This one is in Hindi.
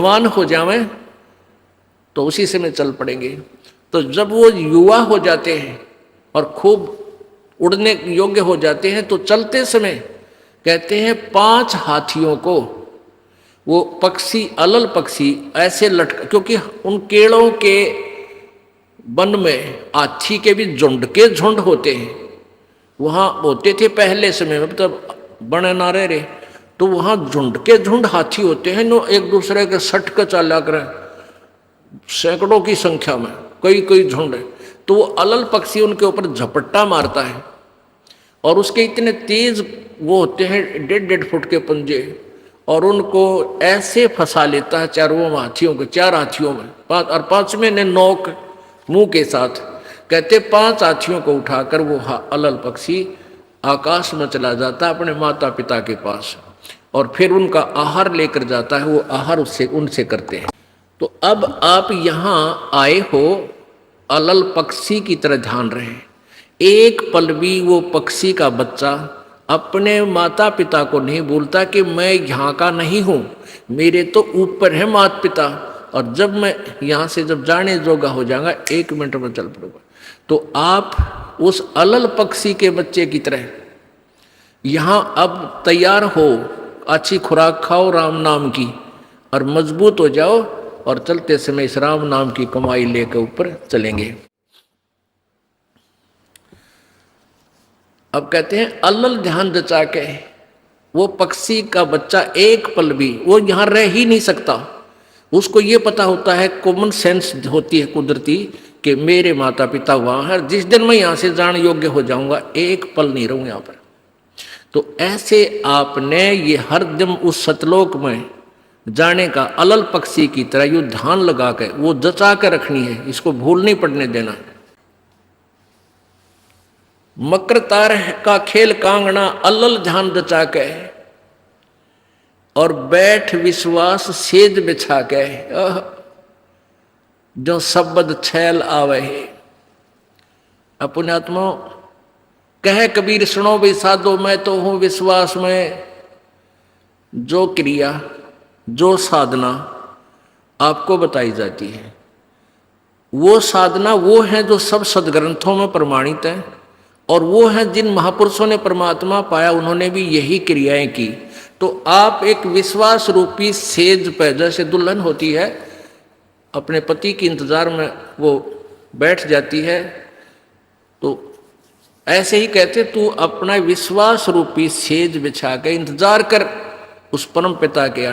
जवान हो जावें तो उसी समय चल पड़ेंगे। तो जब वो युवा हो जाते हैं और खूब उड़ने योग्य हो जाते हैं तो चलते समय कहते हैं 5 हाथियों को वो पक्षी, अलल पक्षी ऐसे लटका, क्योंकि उन केड़ों के वन में हाथी के भी झुंड के झुंड होते हैं, वहाँ होते थे पहले समय में, मतलब बने ना रहे, तो वहाँ झुंड के झुंड हाथी होते हैं, नो एक दूसरे के सट कर चाला करें, सैकड़ों की संख्या में कई कई झुंड है। तो वो अलल पक्षी उनके ऊपर झपट्टा मारता है और उसके इतने तेज वो होते हैं 1.5 फुट के पंजे, और उनको ऐसे फंसा लेता है चारों हाथियों को, 4 हाथियों में, 5 और 5वें ने नोक मुंह के साथ, कहते 5 हाथियों को उठाकर वो अलल पक्षी आकाश में चला जाता है अपने माता पिता के पास, और फिर उनका आहार लेकर जाता है, वो आहार उससे उनसे करते हैं। तो अब आप यहाँ आए हो अलल पक्षी की तरह ध्यान रहे, एक पल भी वो पक्षी का बच्चा अपने माता पिता को नहीं बोलता कि मैं यहाँ का नहीं हूँ, मेरे तो ऊपर है माता पिता, और जब मैं यहाँ से जब जाने जोगा हो जाऊंगा 1 मिनट में चल पड़ूंगा। तो आप उस अलल पक्षी के बच्चे की तरह यहाँ अब तैयार हो, अच्छी खुराक खाओ राम नाम की और मजबूत हो जाओ, और चलते समय इस राम नाम की कमाई लेकर ऊपर चलेंगे। अब कहते हैं अलल ध्यान जचा के वो पक्षी का बच्चा एक पल भी वो यहाँ रह ही नहीं सकता, उसको ये पता होता है, कॉमन सेंस होती है कुदरती, कि मेरे माता पिता वहाँ है, जिस दिन मैं यहाँ से जाने योग्य हो जाऊंगा एक पल नहीं रहूँ यहाँ पर। तो ऐसे आपने ये हर दिन उस सतलोक में जाने का अलल पक्षी की तरह यू ध्यान लगा के वो जचा के रखनी है, इसको भूल नहीं पड़ने देना। मकर तार का खेल कांगना अलल ध्यान जचा के, और बैठ विश्वास सेज बिछा के, जो शब्द छैल आवे है। अपने आत्मा कहे कबीर सुनो भी साधो, मैं तो हूं विश्वास में, जो क्रिया जो साधना आपको बताई जाती है वो साधना वो है जो सब सदग्रंथों में प्रमाणित है, और वो है जिन महापुरुषों ने परमात्मा पाया उन्होंने भी यही क्रियाएं की। तो आप एक विश्वास रूपी सेज पे, जैसे दुल्हन होती है अपने पति के इंतजार में वो बैठ जाती है, तो ऐसे ही कहते तू अपना विश्वास रूपी सेज बिछा के इंतजार कर उस परम पिता के।